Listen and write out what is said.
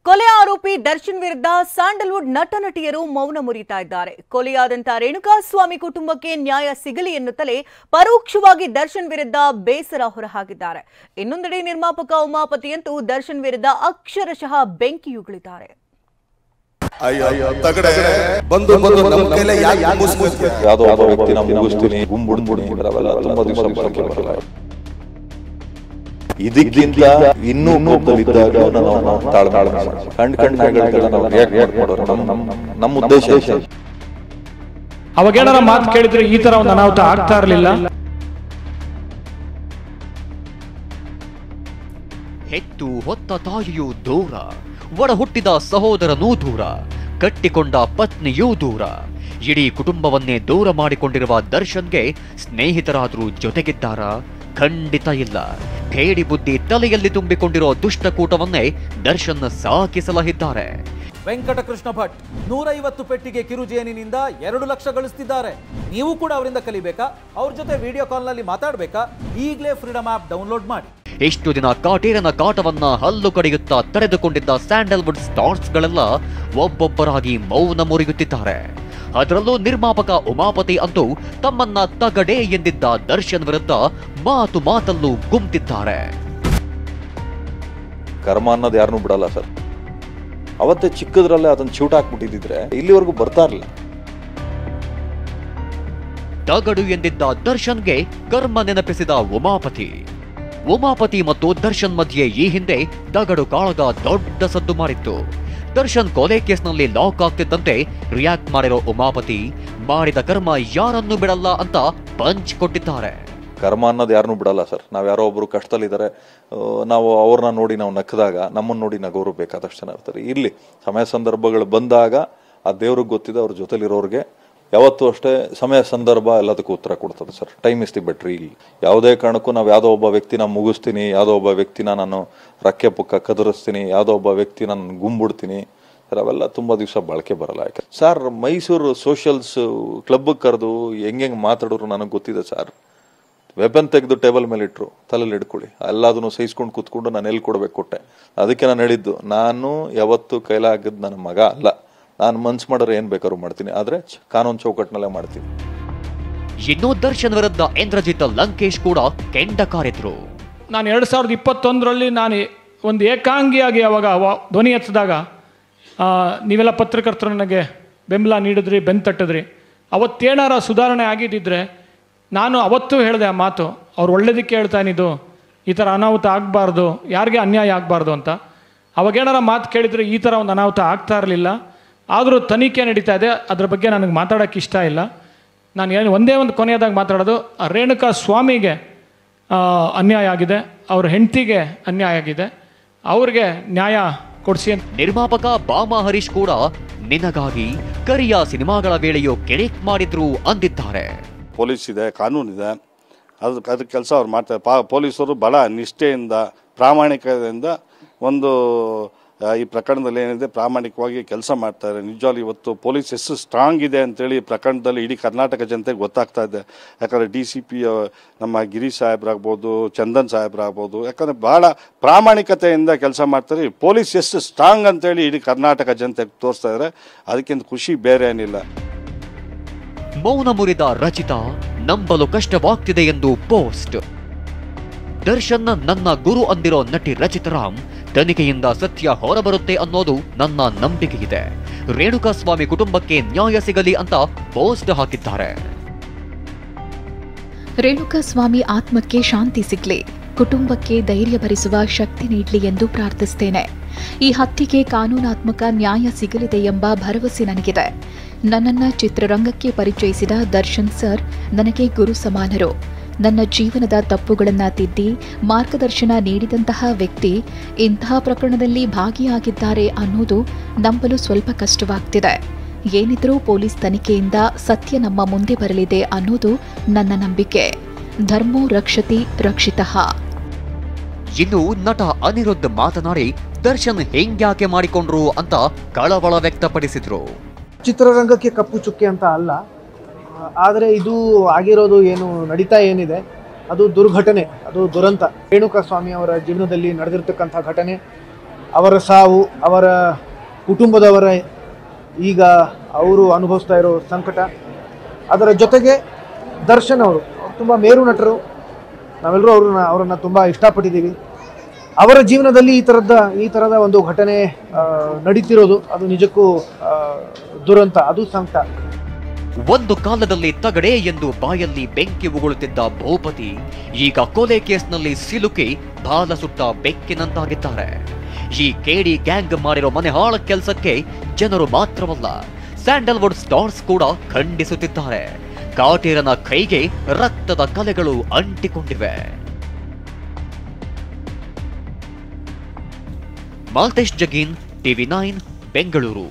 ಕೊಲೆ ಆರೋಪಿ ದರ್ಶನ್ ವಿರುದ್ಧ ಸ್ಯಾಂಡಲ್ವುಡ್ ನಟ ನಟಿಯರು ಮೌನ ಮುರಿತಾ ಇದ್ದಾರೆ. ಕೊಲೆಯಾದಂತ ರೇಣುಕಾಸ್ವಾಮಿ ಕುಟುಂಬಕ್ಕೆ ನ್ಯಾಯ ಸಿಗಲಿ ಎನ್ನುತ್ತಲೇ ಪರೋಕ್ಷವಾಗಿ ದರ್ಶನ್ ವಿರುದ್ಧ ಬೇಸರ ಹೊರಹಾಕಿದ್ದಾರೆ. ಇನ್ನೊಂದೆಡೆ ನಿರ್ಮಾಪಕ ಉಮಾಪತಿಯಂತೂ ದರ್ಶನ್ ವಿರುದ್ಧ ಅಕ್ಷರಶಃ ಬೆಂಕಿಯುಗಳಿದ್ದಾರೆ. ಇದಕ್ಕಿಂತ ಇನ್ನೂ ಕೋಪದಲ್ಲಿದ್ದಾಗ ನಮ್ಮ ಉದ್ದೇಶ ಅವಾಗೇನಾರ ಮಾತು ಕೇಳಿದ್ರೆ ಈ ತರ ಒಂದು ಅನಾಹುತ ಆಗ್ತಾ ಇರಲಿಲ್ಲ. ಹೆತ್ತು ಹೊತ್ತ ತಾಯಿಯೂ ದೂರ, ಒಡ ಹುಟ್ಟಿದ ಸಹೋದರನೂ ದೂರ, ಕಟ್ಟಿಕೊಂಡ ಪತ್ನಿಯೂ ದೂರ, ಇಡೀ ಕುಟುಂಬವನ್ನೇ ದೂರ ಮಾಡಿಕೊಂಡಿರುವ ದರ್ಶನ್ಗೆ ಸ್ನೇಹಿತರಾದ್ರೂ ಜೊತೆಗಿದ್ದಾರ? ಖಂಡಿತ ಇಲ್ಲ. ಖೇಡಿ ಬುದ್ಧಿ ತಲೆಯಲ್ಲಿ ತುಂಬಿಕೊಂಡಿರೋ ದುಷ್ಟಕೂಟವನ್ನೇ ದರ್ಶನ್ ಸಾಕಿಸಲಹಿದ್ದಾರೆ. ವೆಂಕಟಕೃಷ್ಣ ಭಟ್ 150 ಪೆಟ್ಟಿಗೆ ಕಿರುಜೇನಿನಿಂದ 2 ಲಕ್ಷ ಗಳಿಸ್ತಿದ್ದಾರೆ. ನೀವು ಕೂಡ ಅವರಿಂದ ಕಲಿಬೇಕಾ? ಅವ್ರ ಜೊತೆ ವಿಡಿಯೋ ಕಾಲ್ನಲ್ಲಿ ಮಾತಾಡಬೇಕಾ? ಈಗಲೇ ಫ್ರೀಡಮ್ ಆಪ್ ಡೌನ್ಲೋಡ್ ಮಾಡಿ. ಇಷ್ಟು ದಿನ ಕಾಟೇರನ ಕಾಟವನ್ನ ಹಲ್ಲು ಕಡಿಯುತ್ತಾ ತಡೆದುಕೊಂಡಿದ್ದ ಸ್ಯಾಂಡಲ್ವುಡ್ ಸ್ಟಾರ್ಸ್ಗಳೆಲ್ಲ ಒಬ್ಬೊಬ್ಬರಾಗಿ ಮೌನ ಮುರಿಯುತ್ತಿದ್ದಾರೆ. ಅದರಲ್ಲೂ ನಿರ್ಮಾಪಕ ಉಮಾಪತಿ ಅಂತೂ ತಮ್ಮನ್ನ ತಗಡೆ ಎಂದಿದ್ದ ದರ್ಶನ್ ವಿರುದ್ಧ ಮಾತು ಮಾತಲ್ಲೂ ಗುಮ್ತಿದ್ದಾರೆ. ಕರ್ಮ ಅನ್ನೋದು ಯಾರನ್ನೂ ಬಿಡಲ್ಲ ಸರ್. ಅವತ್ತೇ ಚಿಕ್ಕದ್ರಲ್ಲೇ ಅದನ್ನ ಚೂಟ್ ಹಾಕ್ಬಿಟ್ಟಿದ್ರೆ ಇಲ್ಲಿವರೆಗೂ ಬರ್ತಾ ಇರಲಿಲ್ಲ. ತಗಡು ಎಂದಿದ್ದ ದರ್ಶನ್ಗೆ ಕರ್ಮ ನೆನಪಿಸಿದ ಉಮಾಪತಿ ಮತ್ತು ದರ್ಶನ್ ಮಧ್ಯೆ ಈ ಹಿಂದೆ ತಗಡು ಕಾಳಗ ದೊಡ್ಡ ಸದ್ದು ಮಾಡಿತ್ತು. ದರ್ಶನ್ ಕೊಲೆ ಕೇಸ್ನಲ್ಲಿ ಲಾಕ್ ಆಗ್ತಿದ್ದಂತೆ ರಿಯಾಕ್ಟ್ ಮಾಡಿರೋ ಉಮಾಪತಿ ಮಾಡಿದ ಕರ್ಮ ಯಾರನ್ನೂ ಬಿಡಲ್ಲ ಅಂತ ಪಂಚ್ ಕೊಟ್ಟಿದ್ದಾರೆ. ಕರ್ಮ ಅನ್ನೋದು ಯಾರನ್ನೂ ಬಿಡಲ್ಲ ಸರ್. ನಾವ್ ಯಾರೋ ಒಬ್ರು ಕಷ್ಟದಲ್ಲಿದ್ದಾರೆ, ನಾವು ಅವ್ರನ್ನ ನೋಡಿ ನಾವು ನಕ್ಕದಾಗ ನಮ್ಮನ್ನ ನೋಡಿ ನಗೋರು ಬೇಕಾದಷ್ಟು ಜನ ಇರ್ತಾರೆ. ಇಲ್ಲಿ ಸಮಯ ಸಂದರ್ಭಗಳು ಬಂದಾಗ ಆ ದೇವ್ರಿಗೆ ಗೊತ್ತಿದೆ. ಅವ್ರ ಜೊತೆಲಿರೋರ್ಗೆ ಯಾವತ್ತೂ ಅಷ್ಟೇ ಸಮಯ ಸಂದರ್ಭ ಎಲ್ಲದಕ್ಕೂ ಉತ್ತರ ಕೊಡ್ತದೆ sir. Time is the better. ಇಲ್ಲಿ ಯಾವುದೇ ಕಾರಣಕ್ಕೂ ನಾವು ಯಾವುದೋ ಒಬ್ಬ ವ್ಯಕ್ತಿನ ಮುಗಿಸ್ತೀನಿ, ಯಾವುದೋ ಒಬ್ಬ ವ್ಯಕ್ತಿನ ನಾನು ರಕ್ಕೆ ಪುಕ್ಕ ಕದರಿಸ್ತೀನಿ, ಯಾವುದೋ ಒಬ್ಬ ವ್ಯಕ್ತಿನ ನಾನು ಗುಂಬಿಡ್ತೀನಿ ಸರ್, ಅವೆಲ್ಲ ತುಂಬ ದಿವಸ ಬಳಕೆ ಬರಲ್ಲ. ಯಾಕೆ ಸರ್, ಮೈಸೂರು ಸೋಷಿಯಲ್ಸ್ ಕ್ಲಬ್ಗೆ ಕರೆದು ಹೆಂಗೆ ಮಾತಾಡೋರು ನನಗೆ ಗೊತ್ತಿದೆ ಸರ್. ವೆಪನ್ ತೆಗೆದು ಟೇಬಲ್ ಮೇಲೆ ಇಟ್ರು, ತಲೆಯಲ್ಲಿ ಇಟ್ಕೊಳ್ಳಿ, ಎಲ್ಲದನ್ನು ಸಹಿಸ್ಕೊಂಡು ಕೂತ್ಕೊಂಡು ನಾನು ಎಲ್ಲಿ ಕೊಡ್ಬೇಕು ಕೊಟ್ಟೆ. ಅದಕ್ಕೆ ನಾನು ಹೇಳಿದ್ದು, ನಾನು ಯಾವತ್ತು ಕೈಲಾಗದ್ ನನ್ನ ಮಗ ಅಲ್ಲ. ನಾನು ಮನ್ಸು ಮಾಡೋರು ಏನ್ ಬೇಕಾದ್ರೂ ಮಾಡ್ತೀನಿ, ಆದ್ರೆ ಕಾನೂನು ಚೌಕಟ್ಟಿನಲ್ಲೇ ಮಾಡ್ತೀನಿ. ಇನ್ನು ದರ್ಶನ್ ವಿರುದ್ಧ ಇಂದ್ರಜಿತ್ ಲಂಕೇಶ್ ಕೂಡ ಕೆಂಡ ಕಾರಿದ್ರು. ನಾನು 2021ರಲ್ಲಿ ನಾನು ಒಂದು ಏಕಾಂಗಿಯಾಗಿ ಅವಾಗ ಧ್ವನಿ ಎತ್ತಿದಾಗ ನೀವೆಲ್ಲ ಪತ್ರಕರ್ತರು ನನಗೆ ಬೆಂಬಲ ನೀಡಿದ್ರಿ, ಬೆಂತಟ್ಟಿದ್ರಿ. ಅವತ್ತೇನಾರ ಸುಧಾರಣೆ ಆಗಿದ್ದಿದ್ರೆ ನಾನು ಅವತ್ತೂ ಹೇಳಿದೆ ಆ ಮಾತು, ಅವ್ರು ಒಳ್ಳೇದಕ್ಕೆ ಹೇಳ್ತಾನಿದು, ಈ ಥರ ಅನಾಹುತ ಆಗಬಾರ್ದು, ಯಾರಿಗೆ ಅನ್ಯಾಯ ಆಗಬಾರ್ದು ಅಂತ. ಅವಾಗೇನಾರ ಮಾತು ಕೇಳಿದರೆ ಈ ಥರ ಒಂದು ಅನಾಹುತ ಆಗ್ತಾ ಇರಲಿಲ್ಲ. ಆದರೂ ತನಿಖೆ ನಡೀತಾ ಇದೆ, ಅದ್ರ ಬಗ್ಗೆ ನನಗೆ ಮಾತಾಡೋಕ್ಕೆ ಇಷ್ಟ ಇಲ್ಲ. ನಾನು ಒಂದೇ ಒಂದು ಕೊನೆಯದಾಗಿ ಮಾತಾಡೋದು, ರೇಣುಕಾ ಸ್ವಾಮಿಗೆ ಅನ್ಯಾಯ ಆಗಿದೆ, ಅವ್ರ ಹೆಂಡತಿಗೆ ಅನ್ಯಾಯ ಆಗಿದೆ, ಅವ್ರಿಗೆ ನ್ಯಾಯ ಕೊಡಿಸಿ ಅಂತ. ನಿರ್ಮಾಪಕ ಬಾಮಾ ಹರೀಶ್ ಕೂಡ ನಿನಗಾಗಿ ಕರಿಯ ಸಿನಿಮಾಗಳ ವೇಳೆಯೋ ಕೆರೆಕ್ ಮಾಡಿದ್ರು ಅಂದಿದ್ದಾರೆ. ಪೊಲೀಸ್ ಇದೆ, ಕಾನೂನಿದೆ, ಅದ್ರ ಕೆಲಸ ಅವ್ರು ಮಾಡ್ತಾರೆ. ಪೊಲೀಸರು ಬಹಳ ನಿಷ್ಠೆಯಿಂದ ಪ್ರಾಮಾಣಿಕತೆಯಿಂದ ಒಂದು ಈ ಪ್ರಕರಣದಲ್ಲಿ ಏನಿದೆ ಪ್ರಾಮಾಣಿಕವಾಗಿ ಕೆಲಸ ಮಾಡ್ತಾರೆ. ನಿಜವಾಗ್ಲೂ ಇವತ್ತು ಪೊಲೀಸ್ ಎಷ್ಟು ಸ್ಟ್ರಾಂಗ್ ಇದೆ ಅಂತೇಳಿ ಪ್ರಕರಣದಲ್ಲಿ ಇಡೀ ಕರ್ನಾಟಕ ಜನತೆಗೆ ಗೊತ್ತಾಗ್ತಾ ಇದೆ. ಯಾಕಂದರೆ DCP ನಮ್ಮ ಗಿರೀಶ್ ಸಾಹೇಬ್ರಾಗ್ಬೋದು, ಚಂದನ್ ಸಾಹೇಬ್ರಾಗ್ಬೋದು, ಯಾಕಂದರೆ ಭಾಳ ಪ್ರಾಮಾಣಿಕತೆಯಿಂದ ಕೆಲಸ ಮಾಡ್ತಾರೆ. ಪೊಲೀಸ್ ಎಷ್ಟು ಸ್ಟ್ರಾಂಗ್ ಅಂತೇಳಿ ಇಡೀ ಕರ್ನಾಟಕ ಜನತೆಗೆ ತೋರಿಸ್ತಾ ಇದ್ದಾರೆ. ಅದಕ್ಕಿಂತ ಖುಷಿ ಬೇರೆ ಏನಿಲ್ಲ. ಮೌನ ಮುರಿದ ರಚಿತಾ ನಂಬಲು ಕಷ್ಟವಾಗ್ತಿದೆ ಎಂದು ಪೋಸ್ಟ್. ದರ್ಶನ್ ನನ್ನ ಗುರು ಅಂದಿರೋ ನಟಿ ರಚಿತಾರಾಮ್ ತನಿಖೆಯಿಂದ ಸತ್ಯ ಹೊರಬರುತ್ತೆ ಅನ್ನೋದು ನನ್ನ ನಂಬಿಕೆಯಿದೆ. ರೇಣುಕಾಸ್ವಾಮಿ ಕುಟುಂಬಕ್ಕೆ ನ್ಯಾಯ ಸಿಗಲಿ ಅಂತ ಪೋಸ್ಟ್ ಹಾಕಿದ್ದಾರೆ. ರೇಣುಕಾಸ್ವಾಮಿ ಆತ್ಮಕ್ಕೆ ಶಾಂತಿ ಸಿಗ್ಲಿ, ಕುಟುಂಬಕ್ಕೆ ಧೈರ್ಯ ಭರಿಸುವ ಶಕ್ತಿ ನೀಡಲಿ ಎಂದು ಪ್ರಾರ್ಥಿಸುತ್ತೇನೆ. ಈ ಹತ್ಯೆಗೆ ಕಾನೂನಾತ್ಮಕ ನ್ಯಾಯ ಸಿಗಲಿದೆ ಎಂಬ ಭರವಸೆ ನನಗಿದೆ. ನನ್ನನ್ನ ಚಿತ್ರರಂಗಕ್ಕೆ ಪರಿಚಯಿಸಿದ ದರ್ಶನ್ ಸರ್ ನನಗೆ ಗುರು ಸಮಾನರು. ನನ್ನ ಜೀವನದ ತಪ್ಪುಗಳನ್ನು ತಿದ್ದಿ ಮಾರ್ಗದರ್ಶನ ನೀಡಿದಂತಹ ವ್ಯಕ್ತಿ ಇಂತಹ ಪ್ರಕರಣದಲ್ಲಿ ಭಾಗಿಯಾಗಿದ್ದಾರೆ ಅನ್ನೋದು ನಂಬಲು ಸ್ವಲ್ಪ ಕಷ್ಟವಾಗ್ತಿದೆ. ಏನಿದ್ರೂ ಪೊಲೀಸ್ ತನಿಖೆಯಿಂದ ಸತ್ಯ ನಮ್ಮ ಮುಂದೆ ಬರಲಿದೆ ಅನ್ನೋದು ನನ್ನ ನಂಬಿಕೆ. ಧರ್ಮೋ ರಕ್ಷತಿ ರಕ್ಷಿತಃ. ಇನ್ನು ನಟ ಅನಿರುದ್ಧ್ ಮಾತನಾಡಿ ದರ್ಶನ್ ಹೆಂಗ್ಯಾಕೆ ಮಾಡಿಕೊಂಡ್ರು ಅಂತ ಕಳವಳ ವ್ಯಕ್ತಪಡಿಸಿದ್ರು. ಚಿತ್ರರಂಗಕ್ಕೆ ಕಪ್ಪು ಚುಕ್ಕೆ ಅಂತ ಅಲ್ಲ, ಆದರೆ ಇದು ಆಗಿರೋದು ಏನು ನಡೀತಾ ಏನಿದೆ ಅದು ದುರ್ಘಟನೆ, ಅದು ದುರಂತ. ರೇಣುಕಾಸ್ವಾಮಿ ಅವರ ಜೀವನದಲ್ಲಿ ನಡೆದಿರ್ತಕ್ಕಂಥ ಘಟನೆ ಅವರ ಸಾವು, ಅವರ ಕುಟುಂಬದವರ ಈಗ ಅವರು ಅನುಭವಿಸ್ತಾ ಇರೋ ಸಂಕಟ, ಅದರ ಜೊತೆಗೆ ದರ್ಶನ್ ಅವರು ತುಂಬ ಮೇರು ನಟರು, ನಾವೆಲ್ಲರೂ ಅವರನ್ನು ತುಂಬ ಇಷ್ಟಪಟ್ಟಿದ್ದೀವಿ. ಅವರ ಜೀವನದಲ್ಲಿ ಈ ಥರದ ಒಂದು ಘಟನೆ ನಡೀತಿರೋದು ಅದು ನಿಜಕ್ಕೂ ದುರಂತ, ಅದು ಸಂಕಟ. ಒಂದು ಕಾಲದಲ್ಲಿ ತಗಡೆ ಎಂದು ಬಾಯಲ್ಲಿ ಬೆಂಕಿ ಉಗುಳುತ್ತಿದ್ದ ಭೂಪತಿ ಈಗ ಕೊಲೆ ಕೇಸ್ನಲ್ಲಿ ಸಿಲುಕಿ ಬಾಲ ಸುಟ್ಟ ಬೆಕ್ಕಿನಂತಾಗಿದ್ದಾರೆ. ಈ ಕೇಡಿ ಗ್ಯಾಂಗ್ ಮಾಡಿರೋ ಮನೆಹಾಳ ಕೆಲಸಕ್ಕೆ ಜನರು ಮಾತ್ರವಲ್ಲ, ಸ್ಯಾಂಡಲ್ವುಡ್ ಸ್ಟಾರ್ಸ್ ಕೂಡ ಖಂಡಿಸುತ್ತಿದ್ದಾರೆ. ಕಾಟೇರನ ಕೈಗೆ ರಕ್ತದ ಕಲೆಗಳು ಅಂಟಿಕೊಂಡಿವೆ. ಮಾಲ್ತೇಶ್ ಜಗೀನ್, TV9 ಬೆಂಗಳೂರು.